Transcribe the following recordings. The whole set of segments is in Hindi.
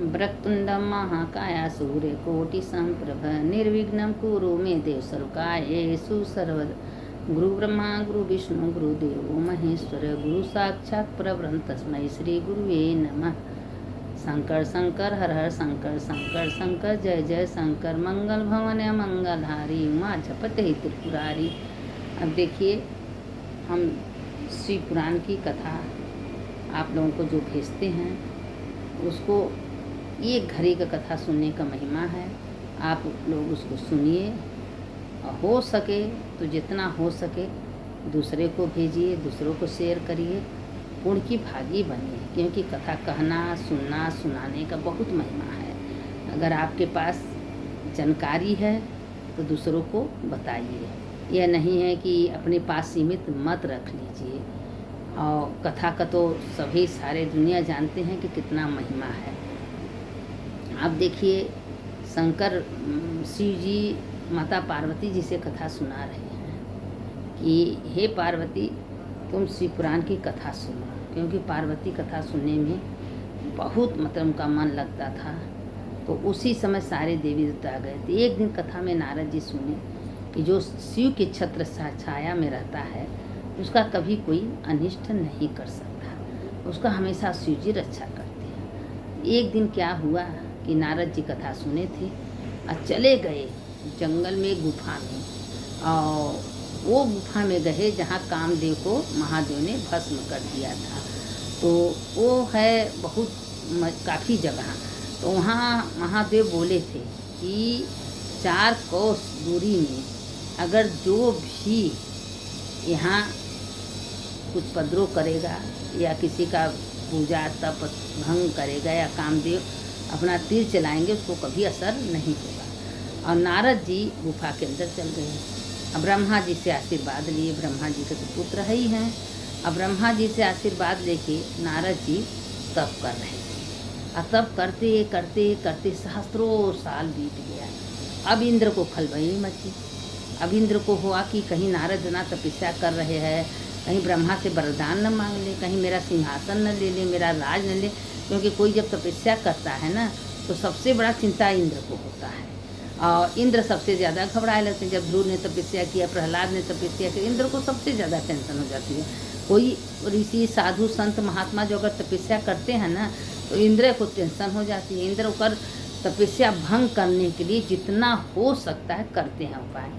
वक्रतुण्डं महाकाय सूर्यकोटिसम्प्रभ निर्विघ्नं कुरु मे देव सर्वकार्येषु सर्वदा। गुरु ब्रह्मा गुरु विष्णु गुरुदेवो महेश्वर गुरु साक्षात् परब्रह्म तस्मै श्री गुरुवे नमः। शंकर शंकर हर हर शंकर शंकर शंकर जय जय शंकर मंगल भवन मंगलहारी उमा झपते त्रिपुरारी। अब देखिए हम शिव पुराण की कथा आप लोगों को जो भेजते हैं उसको एक घड़ी का कथा सुनने का महिमा है। आप लोग उसको सुनिए और हो सके तो जितना हो सके दूसरे को भेजिए, दूसरों को शेयर करिए, पुण्य की भागी बनिए, क्योंकि कथा कहना सुनना सुनाने का बहुत महिमा है। अगर आपके पास जानकारी है तो दूसरों को बताइए। यह नहीं है कि अपने पास सीमित मत रख लीजिए। और कथा का तो सभी सारे दुनिया जानते हैं कि कितना महिमा है। अब देखिए शंकर शिव जी माता पार्वती जी से कथा सुना रहे हैं कि हे पार्वती तुम शिव पुराण की कथा सुनो, क्योंकि पार्वती कथा सुनने में बहुत मतलब उनका मन लगता था। तो उसी समय सारे देवी देवता आ गए थे। एक दिन कथा में नारद जी सुने कि जो शिव के छत्र छाया में रहता है उसका कभी कोई अनिष्ट नहीं कर सकता, उसका हमेशा शिव जी रक्षा करते हैं। एक दिन क्या हुआ कि नारद जी कथा सुने थे और चले गए जंगल में गुफा में, और वो गुफा में गए जहाँ कामदेव को महादेव ने भस्म कर दिया था। तो वो है बहुत काफ़ी जगह। तो वहाँ महादेव बोले थे कि 4 कोस दूरी में अगर जो भी यहाँ कुछ उपद्रव करेगा या किसी का पूजा तप भंग करेगा या कामदेव अपना तीर चलाएंगे उसको कभी असर नहीं होगा। और नारद जी गुफा के अंदर चल गए। अब ब्रह्मा जी से आशीर्वाद लिए, ब्रह्मा जी के तो पुत्र है ही हैं। अब ब्रह्मा जी से आशीर्वाद लेके नारद जी तप कर रहे थे। और तप करते करते करते सहस्त्रों साल बीत गया। अब इंद्र को खलबली मची। अब इंद्र को हुआ कि कहीं नारद ना तपस्या कर रहे हैं, कहीं ब्रह्मा से वरदान न मांग ले, कहीं मेरा सिंहासन न ले ले, मेरा राज न ले। क्योंकि कोई जब तपस्या करता है ना तो सबसे बड़ा चिंता इंद्र को होता है। और इंद्र सबसे ज़्यादा घबराए लगते हैं। जब ध्रुव ने तपस्या किया, प्रहलाद ने तपस्या किया, इंद्र को सबसे ज़्यादा टेंशन हो जाती है। कोई ऋषि साधु संत महात्मा जो अगर तपस्या करते हैं ना तो इंद्र को टेंशन हो जाती है। इंद्र कर तपस्या भंग करने के लिए जितना हो सकता है करते हैं उपाय।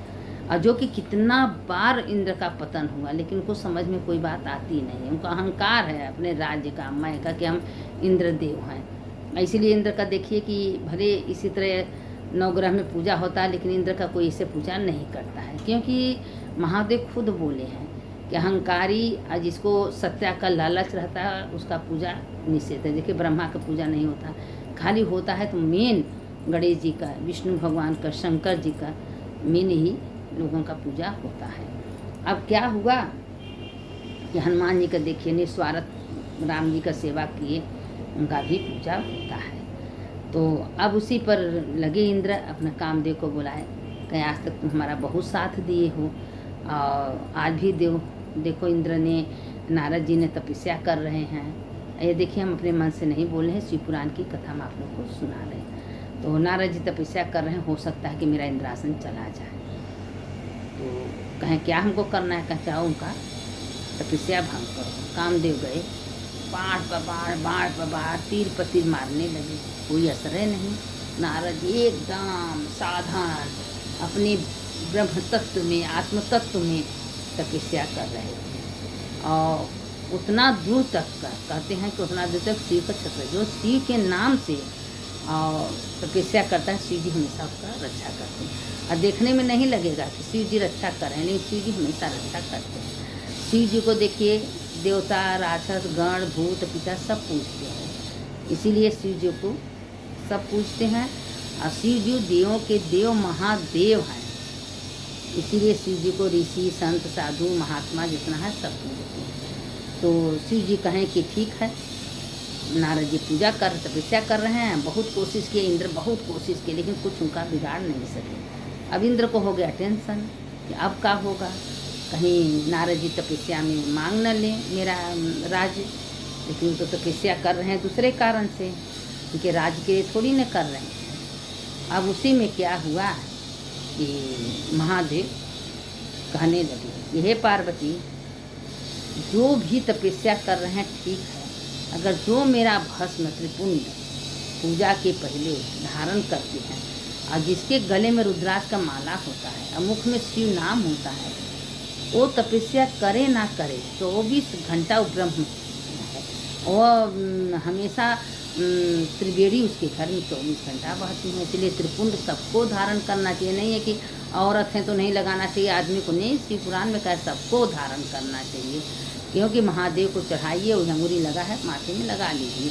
और जो कि कितना बार इंद्र का पतन हुआ, लेकिन उनको समझ में कोई बात आती नहीं है। उनका अहंकार है अपने राज्य का, मैं का कि हम इंद्रदेव हैं। इसीलिए इंद्र का देखिए कि भले इसी तरह नवग्रह में पूजा होता है लेकिन इंद्र का कोई इसे पूजा नहीं करता है, क्योंकि महादेव खुद बोले हैं कि अहंकारी जिसको सत्या का लालच रहता है उसका पूजा निषेध है। देखिए ब्रह्मा का पूजा नहीं होता, खाली होता है तो मेन गणेश जी का, विष्णु भगवान का, शंकर जी का मेन ही लोगों का पूजा होता है। अब क्या हुआ कि हनुमान जी का देखिए निस्वार्थ राम जी का सेवा किए, उनका भी पूजा होता है। तो अब उसी पर लगे इंद्र अपना कामदेव को बुलाए, कहीं आज तक तुम हमारा बहुत साथ दिए हो और आज भी देखो इंद्र ने नारद जी ने तपस्या कर रहे हैं। ये देखिए हम अपने मन से नहीं बोल रहे हैं, शिव पुराण की कथा हम आप लोग को सुना रहे हैं। तो नारद जी तपस्या कर रहे हैं, हो सकता है कि मेरा इंद्रासन चला जाए। तो कहें क्या हमको करना है, कहें चाहो उनका तपस्या भंग करो। कामदेव गए, बाढ़ पर बाढ़ तीर पर तीर मारने लगे, कोई असर है नहीं। नारद जी एकदम साधारण अपने ब्रह्म तत्व में, आत्म तत्व में तपस्या कर रहे थे। और उतना दूर तक का कहते हैं कि उतना दूर तक शिव का छत्र, जो शिव के नाम से और तपस्या करता है शिव जी हमेशा उसका रक्षा करते हैं। और देखने में नहीं लगेगा कि शिव जी रक्षा कर रहे हैं, लेकिन शिव जी हमेशा रक्षा करते हैं। शिव जी को देखिए देवता राक्षस गण भूत पिता सब पूजते हैं, इसीलिए शिव जी को सब पूजते हैं। और शिव जी देवों के देव महादेव हैं, इसीलिए शिव जी को ऋषि संत साधु महात्मा जितना है सब पूजते हैं। तो शिव जी कहें कि ठीक है, नारद जी पूजा कर तपस्या कर रहे हैं, बहुत कोशिश किए इंद्र, बहुत कोशिश किए, लेकिन कुछ उनका बिगाड़ नहीं सके। अब इंद्र को हो गया टेंशन कि अब क्या होगा, कहीं नारद जी तपस्या में मांग न लें मेरा राज्य, लेकिन तो तपस्या कर रहे हैं दूसरे कारण से। उनके राज्य के लिए थोड़ी न कर रहे हैं। अब उसी में क्या हुआ कि महादेव कहने लगे, हे पार्वती, जो भी तपस्या कर रहे हैं ठीक है, अगर जो मेरा भस्म त्रिपुंड पूजा के पहले धारण करते हैं और जिसके गले में रुद्राक्ष का माला होता है और मुख में शिव नाम होता है, वो तपस्या करे ना करे 24 घंटा ब्रह्म है। वो हमेशा त्रिवेणी उसके घर में 24 घंटा बहती है। इसलिए त्रिपुंड सबको धारण करना चाहिए। नहीं है कि औरत हैं तो नहीं लगाना चाहिए, आदमी को नहीं। शिव पुराण में कहा सबको धारण करना चाहिए, क्योंकि महादेव को चढ़ाइए, वो अंगूरी लगा है माथे में लगा लीजिए।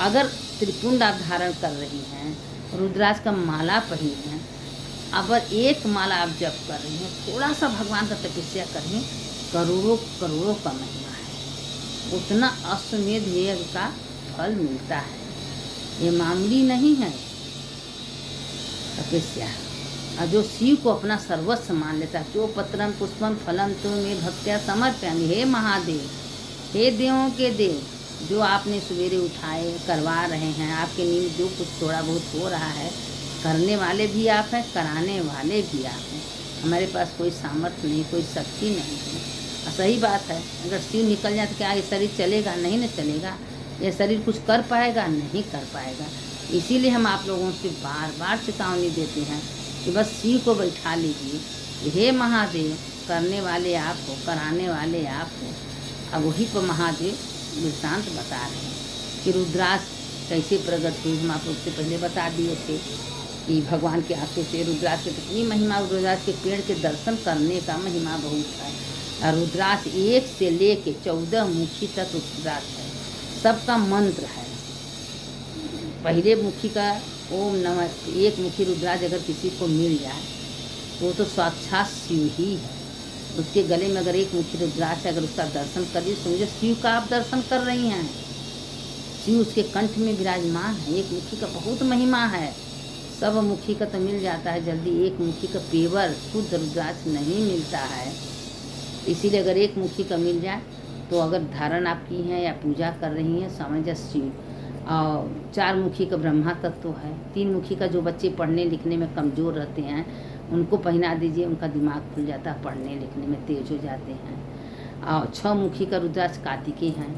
अगर त्रिपुंड आप धारण कर रही हैं, रुद्राक्ष का माला पहनी हैं, अगर एक माला आप जप कर रही हैं, थोड़ा सा भगवान का तपस्या करें, करोड़ों करोड़ों का महिमा है। उतना अश्वमेध यज्ञ का फल मिलता है। ये मामूली नहीं है तपस्या। और जो शिव को अपना सर्वस्व मान लेता है, जो पत्रम पुष्पम फलम तो मैं भक्त्या समर्पयामि। हे महादेव, हे देवों के देव, जो आपने सवेरे उठाए करवा रहे हैं, आपके नींद जो कुछ थोड़ा बहुत हो रहा है, करने वाले भी आप हैं, कराने वाले भी आप हैं। हमारे पास कोई सामर्थ्य नहीं, कोई शक्ति नहीं है। सही बात है, अगर शिव निकल जाए तो क्या ये शरीर चलेगा? नहीं न चलेगा। ये शरीर कुछ कर पाएगा? नहीं कर पाएगा। इसीलिए हम आप लोगों से बार बार चेतावनी देते हैं कि बस शिव को बैठा लीजिए। हे महादेव, करने वाले आप हो, कराने वाले आप हो। अब वही पर महादेव वृत्तांत बता रहे हैं कि रुद्राक्ष कैसे प्रकट हुई। हम आप लोग से पहले बता दिए थे कि भगवान के आंसू से रुद्राक्ष की कितनी महिमा। रुद्राक्ष के पेड़ के दर्शन करने का महिमा बहुत है। और रुद्राक्ष 1 से लेके 14 मुखी तक रुद्राक्ष है, सबका मंत्र है। पहले मुखी का ओम नमः 1 मुखी रुद्राक्ष अगर किसी को मिल जाए तो साक्षात शिव ही है। उसके गले में अगर 1 मुखी रुद्राक्ष अगर उसका दर्शन करिए, समझो शिव का आप दर्शन कर रही हैं। शिव उसके कंठ में विराजमान है। 1 मुखी का बहुत महिमा है। सब मुखी का तो मिल जाता है जल्दी, 1 मुखी का पेवर शुद्ध रुद्राक्ष नहीं मिलता है। इसीलिए अगर 1 मुखी का मिल जाए तो अगर धारण आप की हैं या पूजा कर रही हैं, समझ शिव। और 4 मुखी का ब्रह्मा तत्व है। 3 मुखी का जो बच्चे पढ़ने लिखने में कमज़ोर रहते हैं उनको पहना दीजिए, उनका दिमाग खुल जाता है, पढ़ने लिखने में तेज हो जाते हैं। और 6 मुखी का रुद्राक्ष कार्तिकेय हैं।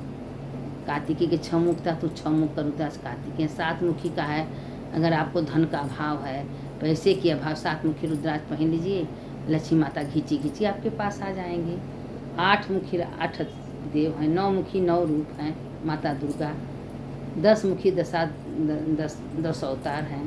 कार्तिकेय के 6 मुख था तो 6 मुख का रुद्राक्ष कार्तिकेय। 7 मुखी का है, अगर आपको धन का अभाव है, पैसे की अभाव, 7 मुखी रुद्राक्ष पहन लीजिए, लक्ष्मी माता घींची घींची आपके पास आ जाएंगे। 8 मुखी 8 देव हैं, 9 मुखी 9 रूप हैं माता दुर्गा। 10 मुखी 10 अवतार हैं।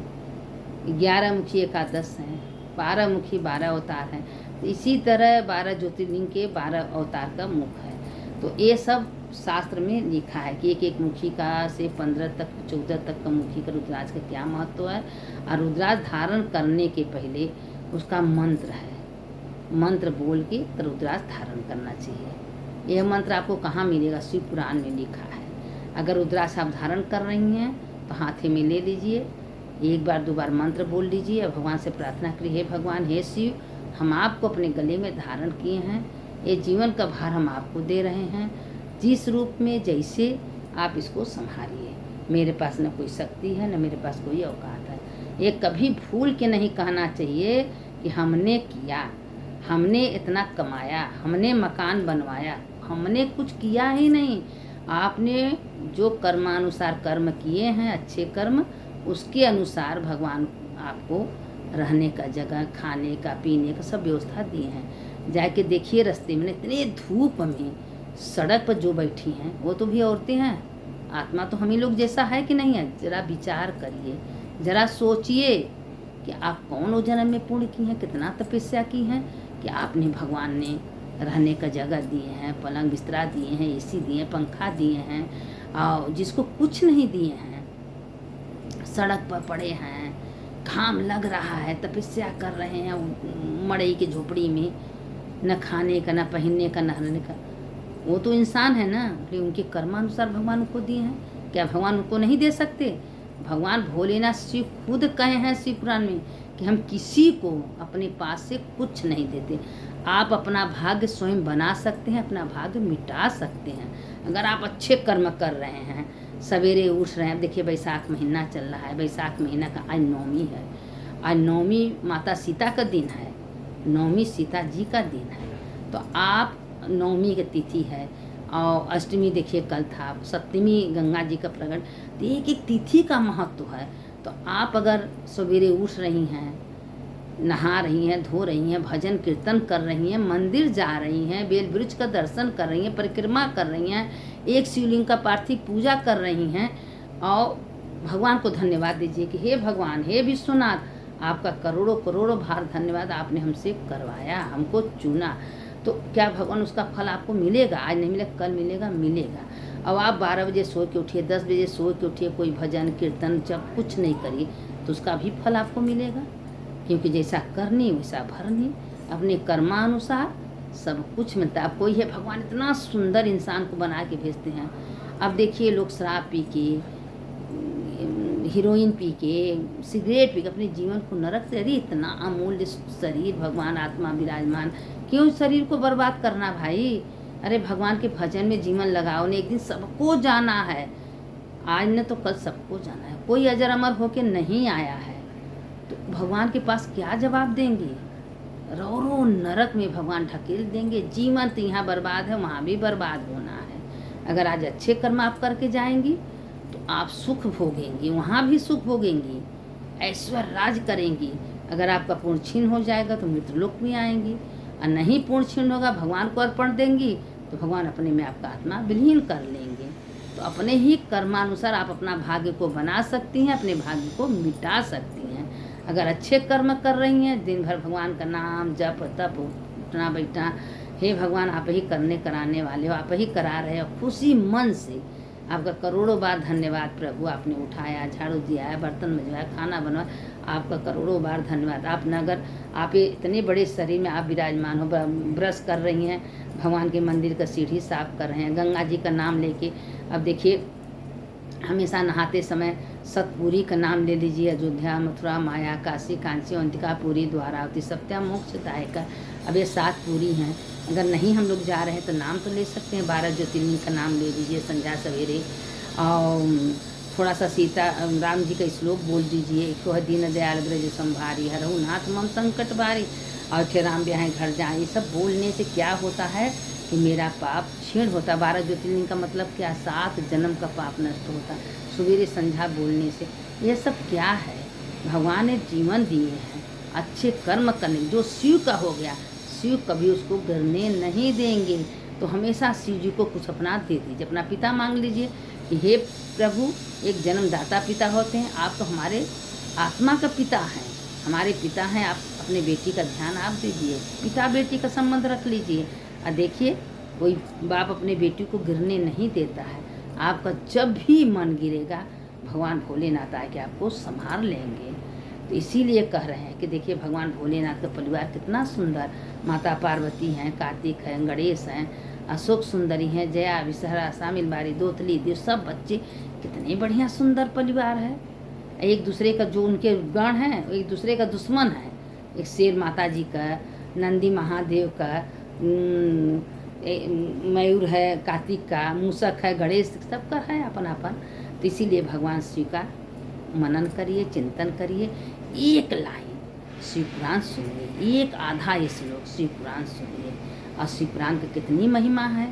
11 मुखी एकादश हैं। 12 मुखी 12 अवतार हैं। तो इसी तरह 12 ज्योतिर्लिंग के 12 अवतार का मुख है। तो ये सब शास्त्र में लिखा है कि 1 मुखी का से 15 तक 14 तक का मुखी का रुद्राक्ष का क्या महत्व है। और रुद्राक्ष धारण करने के पहले उसका मंत्र है, मंत्र बोल के तो रुद्राक्ष धारण करना चाहिए। यह मंत्र आपको कहाँ मिलेगा? शिव पुराण में लिखा है। अगर रुद्राक्ष आप धारण कर रही हैं तो हाथे में ले लीजिए, 1 बार 2 बार मंत्र बोल लीजिए और भगवान से प्रार्थना करिए, हे भगवान, हे शिव, हम आपको अपने गले में धारण किए हैं। ये जीवन का भार हम आपको दे रहे हैं। जिस रूप में जैसे आप इसको संभालिए। मेरे पास न कोई शक्ति है, न मेरे पास कोई औकात है। ये कभी भूल के नहीं कहना चाहिए कि हमने किया, हमने इतना कमाया, हमने मकान बनवाया। हमने कुछ किया ही नहीं। आपने जो कर्मानुसार कर्म किए हैं, अच्छे कर्म, उसके अनुसार भगवान आपको रहने का जगह, खाने का, पीने का सब व्यवस्था दिए हैं। जाके देखिए रास्ते में इतने धूप में सड़क पर जो बैठी हैं वो तो भी औरतें हैं। आत्मा तो हम ही लोग जैसा है कि नहीं है? जरा विचार करिए, जरा सोचिए कि आप कौन जन्म में पुण्य की हैं, कितना तपस्या की हैं कि आपने भगवान ने रहने का जगह दिए हैं, पलंग बिस्तरा दिए हैं, एसी दिए हैं, पंखा दिए हैं। और जिसको कुछ नहीं दिए हैं, सड़क पर पड़े हैं, घाम लग रहा है, तपस्या कर रहे हैं मड़ई की झोपड़ी में, न खाने का, न पहनने का, न रहने का। वो तो इंसान है ना, उनके कर्मानुसार भगवान उनको दिए हैं। क्या भगवान उनको नहीं दे सकते? भगवान भोलेनाथ शिव खुद कहे हैं शिव पुराण में कि हम किसी को अपने पास से कुछ नहीं देते। आप अपना भाग्य स्वयं बना सकते हैं, अपना भाग्य मिटा सकते हैं। अगर आप अच्छे कर्म कर रहे हैं, सवेरे उठ रहे हैं। अब देखिए बैसाख महीना चल रहा है, बैसाख महीना का आज नवमी है। आज नवमी माता सीता का दिन है, नवमी सीता जी का दिन है। तो आप नवमी की तिथि है और अष्टमी देखिए कल था, सप्तमी गंगा जी का प्रकट। तो एक एक तिथि का महत्व है। तो आप अगर सवेरे उठ रही हैं, नहा रही हैं, धो रही हैं, भजन कीर्तन कर रही हैं, मंदिर जा रही हैं, बेल वृक्ष का दर्शन कर रही हैं, परिक्रमा कर रही हैं, एक शिवलिंग का पार्थिव पूजा कर रही हैं और भगवान को धन्यवाद दीजिए कि हे भगवान, हे विश्वनाथ, आपका करोड़ों करोड़ों बार धन्यवाद, आपने हमसे करवाया, हमको चुना। तो क्या भगवान उसका फल आपको मिलेगा? आज नहीं मिलेगा, कल मिलेगा, मिलेगा। अब आप 12 बजे सो के उठिए, 10 बजे सो के उठिए, कोई भजन कीर्तन जब कुछ नहीं करिए तो उसका भी फल आपको मिलेगा, क्योंकि जैसा करनी वैसा भरनी, अपने कर्मानुसार सब कुछ मिलता है। अब कोई है, भगवान इतना सुंदर इंसान को बना के भेजते हैं। अब देखिए लोग शराब पी के, हीरोइन पी के, सिगरेट पी के अपने जीवन को नरक से, अरे इतना अमूल्य शरीर भगवान आत्मा विराजमान, क्यों शरीर को बर्बाद करना भाई? अरे भगवान के भजन में जीवन लगाओ ने, एक दिन सबको जाना है, आज न तो कल सबको जाना है। कोई अजर अमर होके नहीं आया है, तो भगवान के पास क्या जवाब देंगे? रो रो नरक में भगवान ढकेल देंगे। जीवन तो यहाँ बर्बाद है, वहाँ भी बर्बाद होना है। अगर आज अच्छे कर्म आप करके जाएंगी तो आप सुख भोगेंगी, वहाँ भी सुख भोगेंगी, ऐश्वर्य राज करेंगी। अगर आपका पूर्ण छीन हो जाएगा तो मृत्युलोक में आएंगी, और नहीं पूर्ण छीन होगा, भगवान को अर्पण देंगी तो भगवान अपने में आपका आत्मा विलीन कर लेंगे। तो अपने ही कर्मानुसार आप अपना भाग्य को बना सकती हैं, अपने भाग्य को मिटा सकती हैं। अगर अच्छे कर्म कर रही हैं, दिन भर भगवान का नाम जप तप, उठना बैठना, हे भगवान आप ही करने कराने वाले हो, आप ही करा रहे हो, खुशी मन से आपका करोड़ों बार धन्यवाद प्रभु, आपने उठाया, झाड़ू दिया है, बर्तन मजवाया, खाना बनवाया, आपका करोड़ों बार धन्यवाद। आपने अगर आप इतने बड़े शरीर में आप विराजमान हो, ब्रश कर रही हैं, भगवान के मंदिर का सीढ़ी साफ कर रहे हैं, गंगा जी का नाम लेके। अब देखिए हमेशा नहाते समय सतपुरी का नाम ले लीजिए। अयोध्या, मथुरा, माया, काशी, कांची, अवंतिका, पुरी, द्वारावती, सत्या, मोक्षदायिका। अब ये 7 पुरी हैं। अगर नहीं हम लोग जा रहे हैं तो नाम तो ले सकते हैं, 12 ज्योतिर्लिंग का नाम ले लीजिए संध्या सवेरे। और थोड़ा सा सीता राम जी का श्लोक बोल दीजिए, एक है दीन दयाल ब्रज संभारी, हरहु नाथ मम संकट बारी, और फिर राम ब्याह घर जाए। ये सब बोलने से क्या होता है कि मेरा पाप क्षीण होता है। 12 ज्योतिर्लिंग का मतलब क्या? 7 जन्म का पाप नष्ट होता है सवेरे संध्या बोलने से। यह सब क्या है? भगवान ने जीवन दिए हैं अच्छे कर्म करने, जो शिव का हो गया, शिव कभी उसको गिरने नहीं देंगे। तो हमेशा शिव जी को कुछ अपना दे दीजिए, अपना पिता मांग लीजिए कि हे प्रभु, एक जन्मदाता पिता होते हैं, आप तो हमारे आत्मा का पिता हैं, हमारे पिता हैं, आप अपने बेटी का ध्यान आप दीजिए, पिता बेटी का संबंध रख लीजिए। और देखिए कोई बाप अपने बेटी को गिरने नहीं देता है। आपका जब भी मन गिरेगा भगवान भोलेनाथ आके आपको संभाल लेंगे। तो इसीलिए कह रहे हैं कि देखिए भगवान भोलेनाथ का परिवार कितना सुंदर, माता पार्वती हैं, कार्तिक हैं, गणेश हैं, अशोक सुंदरी हैं, जया, विसहरा, शामिल बारी, दोतली, देव, सब बच्चे, कितने बढ़िया सुंदर परिवार है। एक दूसरे का जो उनके गण हैं, एक दूसरे का दुश्मन है। एक शेर माता जी का, नंदी महादेव का, मयूर है कार्तिक का, मूसक है गणेश, सबका है अपन अपन। तो इसीलिए भगवान शिव का मनन करिए, चिंतन करिए। एक लाइन शिव पुराण सुनिए, एक आधा ये श्लोक शिव पुराण सुनिए, और शिव पुराण की कितनी महिमा है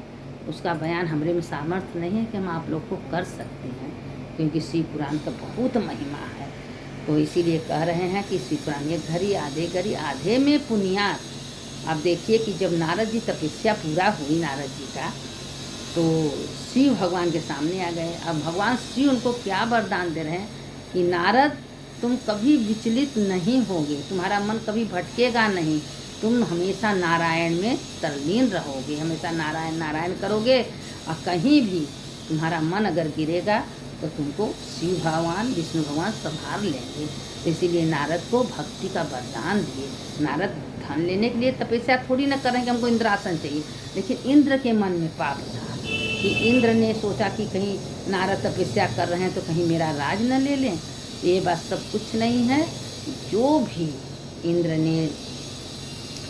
उसका बयान हमारे में सामर्थ्य नहीं है कि हम आप लोग को कर सकते हैं, क्योंकि शिव पुराण का बहुत महिमा है। तो इसीलिए कह रहे हैं कि शिव पुराण ये घड़ी आधे घड़ी आधे में पुनियात। अब देखिए कि जब नारद जी तपस्या पूरा हुई नारद जी का, तो शिव भगवान के सामने आ गए। अब भगवान शिव उनको क्या वरदान दे रहे हैं कि नारद, तुम कभी विचलित नहीं होगे, तुम्हारा मन कभी भटकेगा नहीं, तुम हमेशा नारायण में तल्लीन रहोगे, हमेशा नारायण नारायण करोगे, और कहीं भी तुम्हारा मन अगर गिरेगा तो तुमको शिव भगवान विष्णु भगवान संभाल लेंगे। तो इसीलिए नारद को भक्ति का वरदान दिए। नारद धन लेने के लिए तपस्या थोड़ी न करेंगे, हमको इंद्रासन चाहिए, लेकिन इंद्र के मन में पाप था कि इंद्र ने सोचा कि कहीं नारद तपस्या कर रहे हैं तो कहीं मेरा राज न ले लें। ये बात सब कुछ नहीं है। जो भी इंद्र ने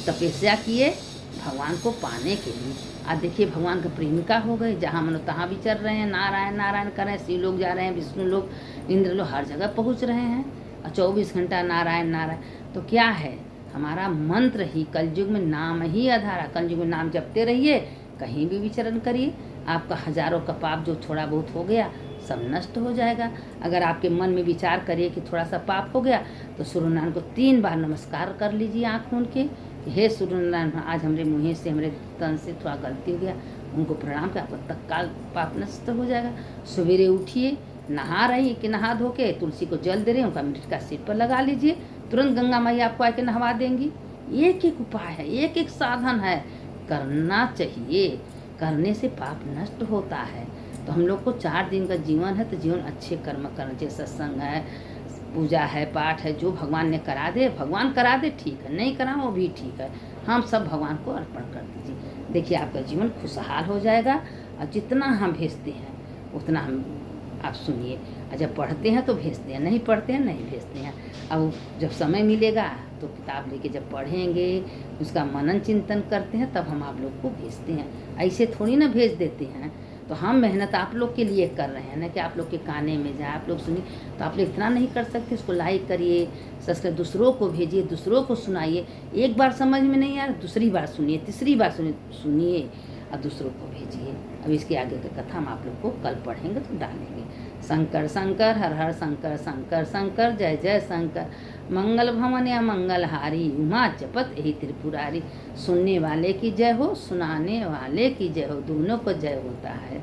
तपस्या किए भगवान को पाने के लिए, आज देखिए भगवान का प्रेमिका हो गए, जहाँ मनो तहाँ विचर रहे हैं, नारायण नारायण कर रहे हैं, शिव लोग जा रहे हैं, विष्णु लोग, इंद्र लोग हर जगह पहुँच रहे हैं और 24 घंटा नारायण नारायण। तो क्या है, हमारा मंत्र ही कलयुग में नाम ही आधार। कलयुग में नाम जपते रहिए, कहीं भी विचरण करिए, आपका हजारों का पाप जो थोड़ा बहुत हो गया सब नष्ट हो जाएगा। अगर आपके मन में विचार करिए कि थोड़ा सा पाप हो गया तो सूर्यनारायण को 3 बार नमस्कार कर लीजिए आँख खोल के, हे सूर्यनारायण, आज हमारे मुँह से, हमारे तन से थोड़ा गलती हो गया, उनको प्रणाम कर, आपका तत्काल पाप नष्ट हो जाएगा। सवेरे उठिए, नहा रही कि नहा धो के तुलसी को जल दे रहे, उनका मृतिका सिर पर लगा लीजिए, तुरंत गंगा मैया आपको आके नहवा देंगी। एक एक उपाय है, एक एक साधन है, करना चाहिए, करने से पाप नष्ट होता है। तो हम लोग को 4 दिन का जीवन है, तो जीवन अच्छे कर्म करना चाहिए। सत्संग है, पूजा है, पाठ है, जो भगवान ने करा दे, भगवान करा दे ठीक है, नहीं करा वो भी ठीक है, हम सब भगवान को अर्पण कर दीजिए। देखिए आपका जीवन खुशहाल हो जाएगा। और जितना हम भेजते हैं उतना हम, आप सुनिए, और जब पढ़ते हैं तो भेजते हैं, नहीं पढ़ते हैं नहीं भेजते हैं। अब जब समय मिलेगा तो किताब लेके जब पढ़ेंगे, उसका मनन चिंतन करते हैं, तब हम आप लोग को भेजते हैं। ऐसे थोड़ी ना भेज देते हैं। तो हम मेहनत आप लोग के लिए कर रहे हैं ना, कि आप लोग के काने में जाए, आप लोग सुनिए। तो आप लोग इतना नहीं कर सकते, उसको लाइक करिए, सब्सक्राइब, दूसरों को भेजिए, दूसरों को सुनाइए। एक बार समझ में नहीं आ रहा, दूसरी बार सुनिए, तीसरी बार सुनिए और दूसरों को भेजिए। अब इसके आगे की कथा हम आप लोग को कल पढ़ेंगे तो डालेंगे। शंकर शंकर हर हर शंकर, शंकर शंकर जय जय शंकर, मंगल भवन या मंगलहारी, उमा जपत यही त्रिपुरारी। सुनने वाले की जय हो, सुनाने वाले की जय हो, दोनों को जय होता है।